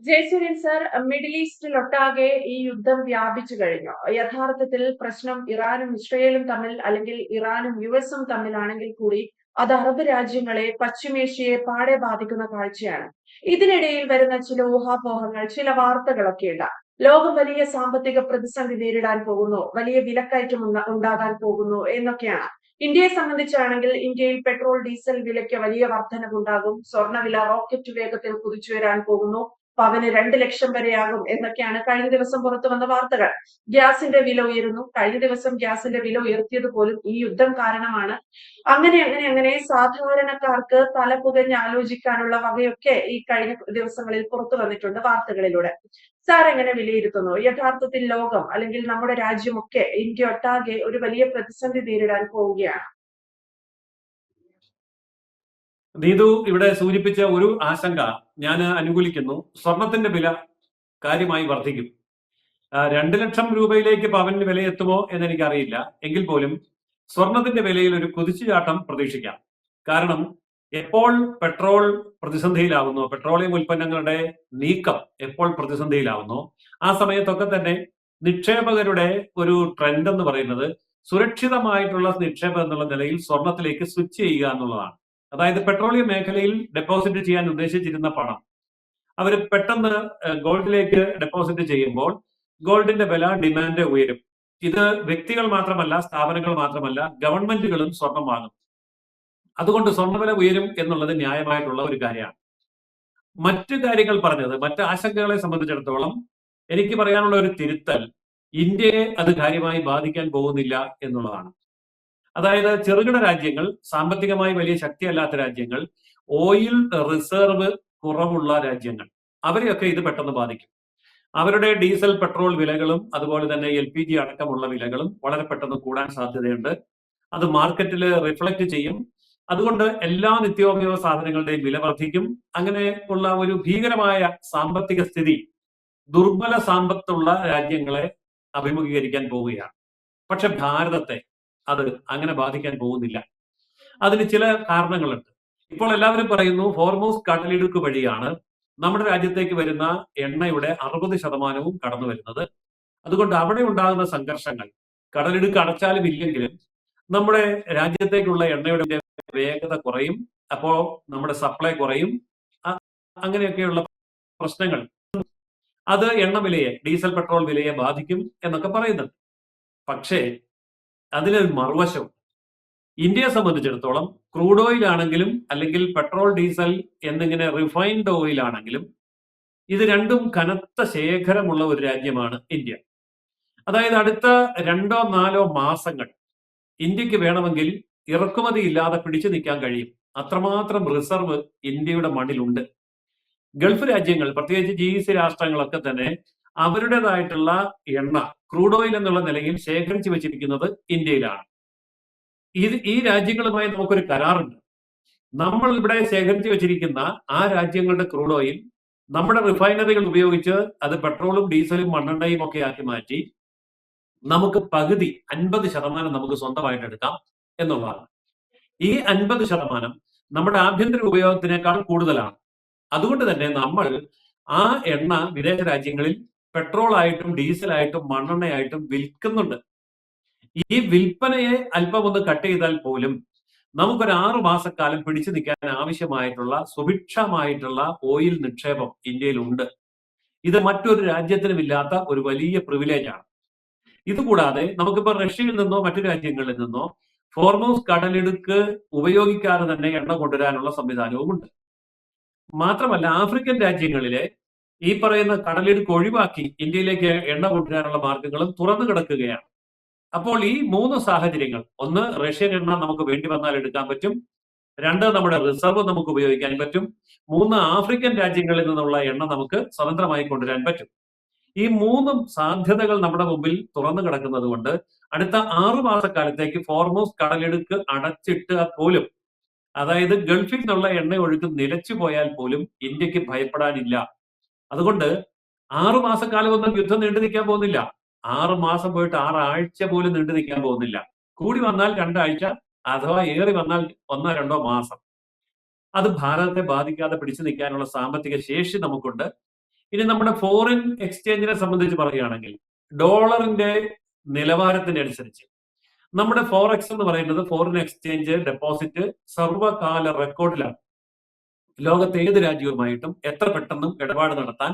Jayasuryan sir, middle ഈസ്റ്റിലൊട്ടാകെ ഈ യുദ്ധം വ്യാപിച്ചു കഴിഞ്ഞു. യഥാർത്ഥത്തിൽ പ്രശ്നം ഇറാനും ഇസ്രയേലും തമ്മിൽ അല്ലെങ്കിൽ ഇറാനും യുഎസും തമ്മിലാണെങ്കിൽ കൂടി അത് അറബ് രാജ്യങ്ങളെ, പശ്ചിമേഷ്യയെ പാടെ ബാധിക്കുന്ന കാഴ്ചയാണ്. ഇതിനിടയിൽ വരുന്ന ചില ഊഹാപോഹങ്ങൾ, ചില വാർത്തകളൊക്കെയുണ്ട്. ലോകം വലിയ സാമ്പത്തിക പ്രതിസന്ധി നേരിടാൻ പോകുന്നു, വലിയ വിലക്കയറ്റം ഉണ്ടാകാൻ പോകുന്നു എന്നൊക്കെയാണ്. ഇന്ത്യയെ സംബന്ധിച്ചാണെങ്കിൽ ഇന്ത്യയിൽ പെട്രോൾ ഡീസൽ വിലയ്ക്ക് വലിയ വർധനവുണ്ടാകും, സ്വർണ്ണവില റോക്കറ്റ് വേഗത്തിൽ കുതിച്ചുയരാൻ പോകുന്നു, പവന് 2 ലക്ഷം വരെയാകും എന്നൊക്കെയാണ് കഴിഞ്ഞ ദിവസം പുറത്തു വന്ന വാർത്തകൾ. ഗ്യാസിന്റെ വില ഉയരുന്നു. കഴിഞ്ഞ ദിവസം ഗ്യാസിന്റെ വില ഉയർത്തിയത് പോലും ഈ യുദ്ധം കാരണമാണ്. അങ്ങനെ സാധാരണക്കാർക്ക് തല പുകഞ്ഞ് ആലോചിക്കാനുള്ള വകയൊക്കെ ഈ കഴിഞ്ഞ ദിവസങ്ങളിൽ പുറത്തു വന്നിട്ടുണ്ട് വാർത്തകളിലൂടെ. സാർ എങ്ങനെ വിലയിരുത്തുന്നു? യഥാർത്ഥത്തിൽ ലോകം അല്ലെങ്കിൽ നമ്മുടെ രാജ്യമൊക്കെ, ഇന്ത്യ ഒട്ടാകെ ഒരു വലിയ പ്രതിസന്ധി നേരിടാൻ പോവുകയാണ്. നീതു ഇവിടെ സൂചിപ്പിച്ച ഒരു ആശങ്ക ഞാൻ അനുകൂലിക്കുന്നു. സ്വർണത്തിന്റെ വില കാര്യമായി വർദ്ധിക്കും. 2 ലക്ഷം രൂപയിലേക്ക് പവന് വില എത്തുമോ എന്ന് എനിക്കറിയില്ല. എങ്കിൽ പോലും സ്വർണത്തിന്റെ വിലയിൽ ഒരു കുതിച്ചുചാട്ടം പ്രതീക്ഷിക്കാം. കാരണം എപ്പോൾ പെട്രോൾ പ്രതിസന്ധിയിലാവുന്നു, പെട്രോളിയം ഉൽപ്പന്നങ്ങളുടെ നീക്കം എപ്പോൾ പ്രതിസന്ധിയിലാവുന്നു, ആ സമയത്തൊക്കെ തന്നെ നിക്ഷേപകരുടെ ഒരു ട്രെൻഡ് എന്ന് പറയുന്നത് സുരക്ഷിതമായിട്ടുള്ള നിക്ഷേപം എന്നുള്ള നിലയിൽ സ്വർണത്തിലേക്ക് സ്വിച്ച് ചെയ്യുക എന്നുള്ളതാണ്. അതായത് പെട്രോളിയം മേഖലയിൽ ഡെപ്പോസിറ്റ് ചെയ്യാൻ ഉദ്ദേശിച്ചിരുന്ന പണം അവർ പെട്ടെന്ന് ഗോൾഡിലേക്ക് ഡെപ്പോസിറ്റ് ചെയ്യുമ്പോൾ ഗോൾഡിന്റെ വില, ഡിമാൻഡ് ഉയരും. ഇത് വ്യക്തികൾ മാത്രമല്ല, സ്ഥാപനങ്ങൾ മാത്രമല്ല, ഗവൺമെന്റുകളും സ്വർണം വാങ്ങും. അതുകൊണ്ട് സ്വർണ്ണവില ഉയരും എന്നുള്ളത് ന്യായമായിട്ടുള്ള ഒരു കാര്യമാണ്. മറ്റു കാര്യങ്ങൾ പറഞ്ഞത്, മറ്റ് ആശങ്കകളെ സംബന്ധിച്ചിടത്തോളം എനിക്ക് പറയാനുള്ള ഒരു തിരുത്തൽ, ഇന്ത്യയെ അത് കാര്യമായി ബാധിക്കാൻ പോകുന്നില്ല എന്നുള്ളതാണ്. അതായത് ചെറുകിട രാജ്യങ്ങൾ, സാമ്പത്തികമായി വലിയ ശക്തിയല്ലാത്ത രാജ്യങ്ങൾ, ഓയിൽ റിസർവ് കുറവുള്ള രാജ്യങ്ങൾ, അവരെയൊക്കെ ഇത് പെട്ടെന്ന് ബാധിക്കും. അവരുടെ ഡീസൽ, പെട്രോൾ വിലകളും അതുപോലെ തന്നെ LPG അടക്കമുള്ള വിലകളും വളരെ പെട്ടെന്ന് കൂടാൻ സാധ്യതയുണ്ട്. അത് മാർക്കറ്റിൽ റിഫ്ലക്ട് ചെയ്യും. അതുകൊണ്ട് എല്ലാ നിത്യോപയോഗ സാധനങ്ങളുടെയും വില വർദ്ധിക്കും. അങ്ങനെ ഉള്ള ഒരു ഭീകരമായ സാമ്പത്തിക സ്ഥിതി ദുർബല സാമ്പത്തുള്ള രാജ്യങ്ങളെ അഭിമുഖീകരിക്കാൻ പോവുകയാണ്. പക്ഷെ ഭാരതത്തെ അത് അങ്ങനെ ബാധിക്കാൻ പോകുന്നില്ല. അതിന് ചില കാരണങ്ങളുണ്ട്. ഇപ്പോൾ എല്ലാവരും പറയുന്നു ഹോർമൂസ് കടലിടുക്ക് വഴിയാണ് നമ്മുടെ രാജ്യത്തേക്ക് വരുന്ന എണ്ണയുടെ 60% കടന്നു വരുന്നത്. അതുകൊണ്ട് അവിടെ ഉണ്ടാകുന്ന സംഘർഷങ്ങൾ, കടലിടുക്ക് അടച്ചാലും ഇല്ലെങ്കിലും നമ്മുടെ രാജ്യത്തേക്കുള്ള എണ്ണയുടെ വേഗത കുറയും. അപ്പോ നമ്മുടെ സപ്ലൈ കുറയും. അങ്ങനെയൊക്കെയുള്ള പ്രശ്നങ്ങൾ അത് എണ്ണ വിലയെ, ഡീസൽ പെട്രോൾ വിലയെ ബാധിക്കും എന്നൊക്കെ പറയുന്നുണ്ട്. പക്ഷേ അതിനൊരു മറുവശം, ഇന്ത്യയെ സംബന്ധിച്ചിടത്തോളം ക്രൂഡ് ഓയിൽ ആണെങ്കിലും അല്ലെങ്കിൽ പെട്രോൾ, ഡീസൽ എന്നിങ്ങനെ റിഫൈൻഡ് ഓയിൽ ആണെങ്കിലും ഇത് രണ്ടും കനത്ത ശേഖരമുള്ള ഒരു രാജ്യമാണ് ഇന്ത്യ. അതായത് അടുത്ത 2-4 മാസങ്ങൾ ഇന്ത്യക്ക് വേണമെങ്കിൽ ഇറക്കുമതി ഇല്ലാതെ പിടിച്ചു നിൽക്കാൻ കഴിയും. അത്രമാത്രം റിസർവ് ഇന്ത്യയുടെ മണ്ണിലുണ്ട്. ഗൾഫ് രാജ്യങ്ങൾ, പ്രത്യേകിച്ച് GCC രാഷ്ട്രങ്ങളൊക്കെ തന്നെ അവരുടേതായിട്ടുള്ള എണ്ണ, ക്രൂഡ് ഓയിൽ എന്നുള്ള നിലയിൽ ശേഖരിച്ചു വെച്ചിരിക്കുന്നത് ഇന്ത്യയിലാണ്. ഈ രാജ്യങ്ങളുമായി നമുക്കൊരു കരാറുണ്ട്. നമ്മൾ ഇവിടെ ശേഖരിച്ചു വെച്ചിരിക്കുന്ന ആ രാജ്യങ്ങളുടെ ക്രൂഡ് ഓയിൽ നമ്മുടെ റിഫൈനറികൾ ഉപയോഗിച്ച് അത് പെട്രോളും ഡീസലും മണ്ണെണ്ണയും ഒക്കെ ആക്കി മാറ്റി നമുക്ക് പകുതി 50% നമുക്ക് സ്വന്തമായിട്ട് എടുക്കാം എന്നുള്ളതാണ്. ഈ 50% നമ്മുടെ ആഭ്യന്തര ഉപയോഗത്തിനേക്കാൾ കൂടുതലാണ്. അതുകൊണ്ട് തന്നെ നമ്മൾ ആ എണ്ണ വിദേശ രാജ്യങ്ങളിൽ പെട്രോൾ ആയിട്ടും ഡീസലായിട്ടും മണ്ണെണ്ണയായിട്ടും വിൽക്കുന്നുണ്ട്. ഈ വിൽപ്പനയെ അല്പം ഒന്ന് കട്ട് ചെയ്താൽ പോലും നമുക്കൊരു 6 മാസക്കാലം പിടിച്ചു നിൽക്കാൻ ആവശ്യമായിട്ടുള്ള സുഭിക്ഷമായിട്ടുള്ള ഓയിൽ നിക്ഷേപം ഇന്ത്യയിലുണ്ട്. ഇത് മറ്റൊരു രാജ്യത്തിനും ഇല്ലാത്ത ഒരു വലിയ പ്രിവിലേജാണ്. ഇതുകൂടാതെ നമുക്കിപ്പോൾ റഷ്യയിൽ നിന്നോ മറ്റു രാജ്യങ്ങളിൽ നിന്നോ ഹോർമൂസ് കടലിടുക്ക് ഉപയോഗിക്കാതെ തന്നെ എണ്ണ കൊണ്ടുവരാനുള്ള സംവിധാനവുമുണ്ട്. മാത്രമല്ല ആഫ്രിക്കൻ രാജ്യങ്ങളിലെ ഈ പറയുന്ന കടലിടുക്ക് ഒഴിവാക്കി ഇന്ത്യയിലേക്ക് എണ്ണ കൊണ്ടുവരാനുള്ള മാർഗങ്ങളും തുറന്നു കിടക്കുകയാണ്. അപ്പോൾ ഈ 3 സാഹചര്യങ്ങൾ, ഒന്ന് റഷ്യൻ എണ്ണ നമുക്ക് വേണ്ടി വന്നാൽ എടുക്കാൻ പറ്റും, 2 നമ്മുടെ റിസർവ് നമുക്ക് ഉപയോഗിക്കാൻ പറ്റും, 3 ആഫ്രിക്കൻ രാജ്യങ്ങളിൽ നിന്നുള്ള എണ്ണ നമുക്ക് സ്വതന്ത്രമായി കൊണ്ടുവരാൻ പറ്റും. ഈ 3 സാധ്യതകൾ നമ്മുടെ മുമ്പിൽ തുറന്നു കിടക്കുന്നത് കൊണ്ട് അടുത്ത 6 മാസക്കാലത്തേക്ക് ഹോർമൂസ് കടലിടുക്ക് അടച്ചിട്ട് പോലും, അതായത് ഗൾഫിൽ നിന്നുള്ള എണ്ണ ഒഴുക്ക് നിലച്ചു പോയാൽ പോലും ഇന്ത്യക്ക് ഭയപ്പെടാനില്ല. അതുകൊണ്ട് 6 മാസക്കാലമൊന്നും യുദ്ധം നീണ്ടു നിൽക്കാൻ പോകുന്നില്ല. 6 മാസം പോയിട്ട് 6 ആഴ്ച പോലും നീണ്ടു നിൽക്കാൻ പോകുന്നില്ല. കൂടി വന്നാൽ 2 ആഴ്ച, അഥവാ ഏറി വന്നാൽ 1-2 മാസം. അത് ഭാരതത്തെ ബാധിക്കാതെ പിടിച്ചു നിൽക്കാനുള്ള സാമ്പത്തിക ശേഷി നമുക്കുണ്ട്. ഇനി നമ്മുടെ ഫോറിൻ എക്സ്ചേഞ്ചിനെ സംബന്ധിച്ച് പറയുകയാണെങ്കിൽ ഡോളറിന്റെ നിലവാരത്തിന്റെ അനുസരിച്ച് നമ്മുടെ ഫോറക്സ് എന്ന് പറയുന്നത് ഫോറിൻ എക്സ്ചേഞ്ച് ഡെപ്പോസിറ്റ് സർവ്വകാല റെക്കോർഡിലാണ്. ലോകത്തെ ഏത് രാജ്യവുമായിട്ടും എത്ര പെട്ടെന്നും ഇടപാട് നടത്താൻ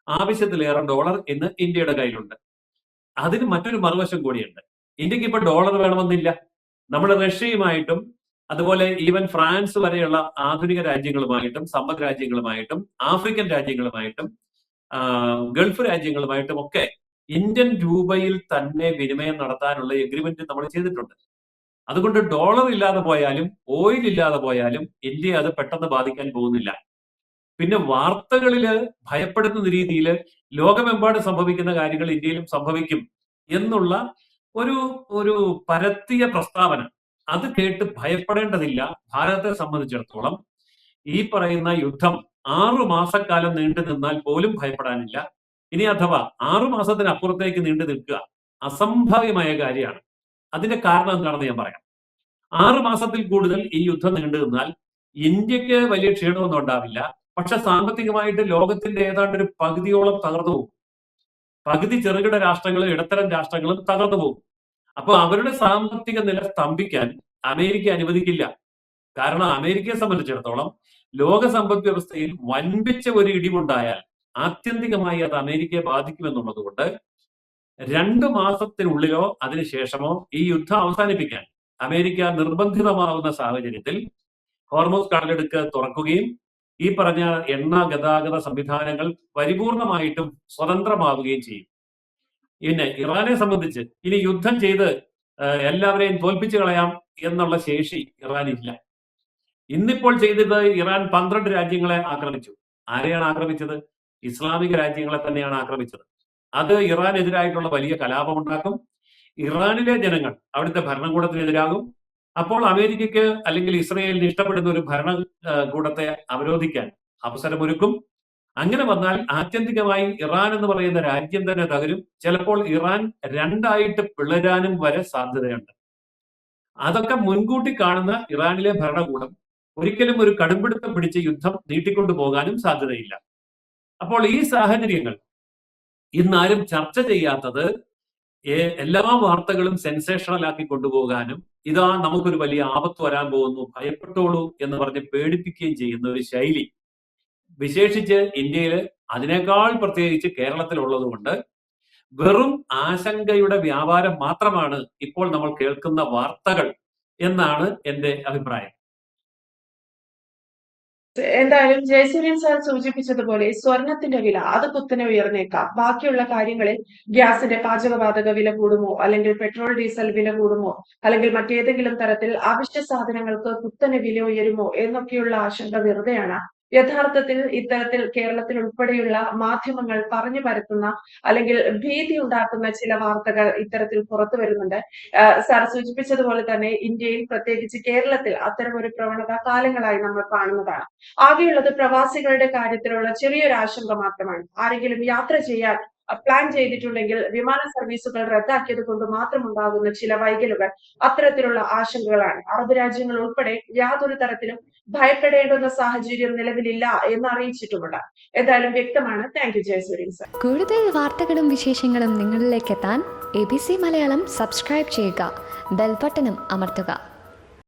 ആവശ്യത്തിലേറെ ഡോളർ ഇന്ന് ഇന്ത്യയുടെ കയ്യിലുണ്ട്. അതിന് മറ്റൊരു മറുവശം കൂടിയുണ്ട്. ഇന്ത്യക്ക് ഇപ്പൊ ഡോളർ വേണമെന്നില്ല. നമ്മൾ റഷ്യയുമായിട്ടും അതുപോലെ ഈവൻ ഫ്രാൻസ് വരെയുള്ള ആധുനിക രാജ്യങ്ങളുമായിട്ടും സമ്പദ് രാജ്യങ്ങളുമായിട്ടും ആഫ്രിക്കൻ രാജ്യങ്ങളുമായിട്ടും ഗൾഫ് രാജ്യങ്ങളുമായിട്ടും ഒക്കെ ഇന്ത്യൻ രൂപയിൽ തന്നെ വിനിമയം നടത്താനുള്ള എഗ്രിമെന്റ് നമ്മൾ ചെയ്തിട്ടുണ്ട്. അതുകൊണ്ട് ഡോളർ ഇല്ലാതെ പോയാലും ഓയിൽ ഇല്ലാതെ പോയാലും ഇന്ത്യയെ അത് പെട്ടെന്ന് ബാധിക്കാൻ പോകുന്നില്ല. പിന്നെ വാർത്തകളില് ഭയപ്പെടുത്തുന്ന രീതിയിൽ ലോകമെമ്പാടും സംഭവിക്കുന്ന കാര്യങ്ങൾ ഇന്ത്യയിലും സംഭവിക്കും എന്നുള്ള ഒരു പരത്തിയ പ്രസ്താവന, അത് കേട്ട് ഭയപ്പെടേണ്ടതില്ല. ഭാരതത്തെ സംബന്ധിച്ചിടത്തോളം ഈ പറയുന്ന യുദ്ധം 6 മാസക്കാലം നീണ്ടു നിന്നാൽ പോലും ഭയപ്പെടാനില്ല. ഇനി അഥവാ 6 മാസത്തിനപ്പുറത്തേക്ക് നീണ്ടു നിൽക്കുക അസംഭവ്യമായ കാര്യമാണ്. അതിന്റെ കാരണം എന്താണെന്ന് ഞാൻ പറയാം. 6 മാസത്തിൽ കൂടുതൽ ഈ യുദ്ധം നീണ്ടു നിന്നാൽ ഇന്ത്യക്ക് വലിയ ക്ഷീണമൊന്നും ഉണ്ടാവില്ല. പക്ഷെ സാമ്പത്തികമായിട്ട് ലോകത്തിന്റെ ഏതാണ്ട് ഒരു പകുതിയോളം തകർന്നു പോകും. പകുതി ചെറുകിട രാഷ്ട്രങ്ങളും ഇടത്തരം രാഷ്ട്രങ്ങളും തകർന്നു പോകും. അപ്പൊ അവരുടെ സാമ്പത്തിക നില സ്തംഭിക്കാൻ അമേരിക്ക അനുവദിക്കില്ല. കാരണം അമേരിക്കയെ സംബന്ധിച്ചിടത്തോളം ലോക സമ്പദ് വ്യവസ്ഥയിൽ വൻപിച്ച ഒരു ഇടിവുണ്ടായാൽ ആത്യന്തികമായി അത് അമേരിക്കയെ ബാധിക്കുമെന്നുള്ളത് കൊണ്ട് 2 മാസത്തിനുള്ളിലോ അതിനുശേഷമോ ഈ യുദ്ധം അവസാനിപ്പിക്കാൻ അമേരിക്ക നിർബന്ധിതമാവുന്ന സാഹചര്യത്തിൽ ഹോർമൂസ് കടലിടുക്ക് തുറക്കുകയും ഈ പറഞ്ഞ എണ്ണ ഗതാഗത സംവിധാനങ്ങൾ പരിപൂർണമായിട്ടും സ്വതന്ത്രമാവുകയും ചെയ്യും. പിന്നെ ഇറാനെ സംബന്ധിച്ച് ഇനി യുദ്ധം ചെയ്ത് എല്ലാവരെയും തോൽപ്പിച്ചു കളയാം എന്നുള്ള ശേഷി ഇറാനില്ല. ഇന്നിപ്പോൾ ചെയ്തത് ഇറാൻ 12 രാജ്യങ്ങളെ ആക്രമിച്ചു. ആരെയാണ് ആക്രമിച്ചത്? ഇസ്ലാമിക രാജ്യങ്ങളെ തന്നെയാണ് ആക്രമിച്ചത്. അത് ഇറാനെതിരായിട്ടുള്ള വലിയ കലാപമുണ്ടാക്കും. ഇറാനിലെ ജനങ്ങൾ അവിടുത്തെ ഭരണകൂടത്തിനെതിരാകും. അപ്പോൾ അമേരിക്കയ്ക്ക് അല്ലെങ്കിൽ ഇസ്രയേലിന് ഇഷ്ടപ്പെടുന്ന ഒരു ഭരണകൂടത്തെ അവരോധിക്കാൻ അവസരമൊരുക്കും. അങ്ങനെ വന്നാൽ ആത്യന്തികമായി ഇറാൻ എന്ന് പറയുന്ന രാജ്യം തന്നെ തകരും. ചിലപ്പോൾ ഇറാൻ 2ആയിട്ട് പിളരാനും വരെ സാധ്യതയുണ്ട്. അതൊക്കെ മുൻകൂട്ടി കാണുന്ന ഇറാനിലെ ഭരണകൂടം ഒരിക്കലും ഒരു കടുംപിടുത്തം പിടിച്ച് യുദ്ധം നീട്ടിക്കൊണ്ടു പോകാനും സാധ്യതയില്ല. അപ്പോൾ ഈ സാഹചര്യങ്ങൾ ഇന്നാരും ചർച്ച ചെയ്യാത്തത് എല്ലാ വാർത്തകളും സെൻസേഷണൽ ആക്കി കൊണ്ടുപോകാനും ഇതാ നമുക്കൊരു വലിയ ആപത്ത് വരാൻ പോകുന്നു, ഭയപ്പെട്ടോളൂ എന്ന് പറഞ്ഞ് പേടിപ്പിക്കുകയും ചെയ്യുന്ന ഒരു ശൈലി വിശേഷിച്ച് ഇന്ത്യയിൽ, അതിനേക്കാൾ പ്രത്യേകിച്ച് കേരളത്തിലുള്ളത് കൊണ്ട് വെറും ആശങ്കയുടെ വ്യാപാരം മാത്രമാണ് ഇപ്പോൾ നമ്മൾ കേൾക്കുന്ന വാർത്തകൾ എന്നാണ് എന്റെ അഭിപ്രായം. എന്തായാലും ജയസൂര്യൻ സാർ സൂചിപ്പിച്ചതുപോലെ സ്വർണത്തിന്റെ വില അത് കുത്തനെ ഉയർന്നേക്കാം. ബാക്കിയുള്ള കാര്യങ്ങളിൽ ഗ്യാസിന്റെ പാചകവാതക വില കൂടുമോ, അല്ലെങ്കിൽ പെട്രോൾ ഡീസൽ വില കൂടുമോ, അല്ലെങ്കിൽ മറ്റേതെങ്കിലും തരത്തിൽ അവശ്യ സാധനങ്ങൾക്ക് കുത്തനെ വില ഉയരുമോ എന്നൊക്കെയുള്ള ആശങ്ക വെറുതെയാണ്. യഥാർത്ഥത്തിൽ ഇത്തരത്തിൽ കേരളത്തിൽ ഉൾപ്പെടെയുള്ള മാധ്യമങ്ങൾ പറഞ്ഞു പരത്തുന്ന അല്ലെങ്കിൽ ഭീതി ഉണ്ടാക്കുന്ന ചില വാർത്തകൾ ഇത്തരത്തിൽ പുറത്തു വരുന്നുണ്ട്. സാർ സൂചിപ്പിച്ചതുപോലെ തന്നെ ഇന്ത്യയിൽ പ്രത്യേകിച്ച് കേരളത്തിൽ അത്തരം ഒരു പ്രവണത കാലങ്ങളായി നമ്മൾ കാണുന്നതാണ്. ആകെയുള്ളത് പ്രവാസികളുടെ കാര്യത്തിലുള്ള ചെറിയൊരു ആശങ്ക മാത്രമാണ്. ആരെങ്കിലും യാത്ര ചെയ്യാൻ പ്ലാൻ ചെയ്തിട്ടുണ്ടെങ്കിൽ വിമാന സർവീസുകൾ റദ്ദാക്കിയത് കൊണ്ട് മാത്രം ഉണ്ടാകുന്ന ചില വൈകലുകൾ അത്തരത്തിലുള്ള ആശങ്കകളാണ്. അറബ് രാജ്യങ്ങൾ ഉൾപ്പെടെ യാതൊരു തരത്തിലും ഭയപ്പെടേണ്ടുന്ന സാഹചര്യം നിലവിലില്ല എന്ന് അറിയിച്ചിട്ടുമുണ്ട്. എന്തായാലും വ്യക്തമാണ്. Thank you Jayasuryan sir. കൂടുതൽ വാർത്തകളും വിശേഷങ്ങളും നിങ്ങളിലേക്ക് എത്താൻ ABC മലയാളം സബ്സ്ക്രൈബ് ചെയ്യുക, ബെൽ ബട്ടണും അമർത്തുക.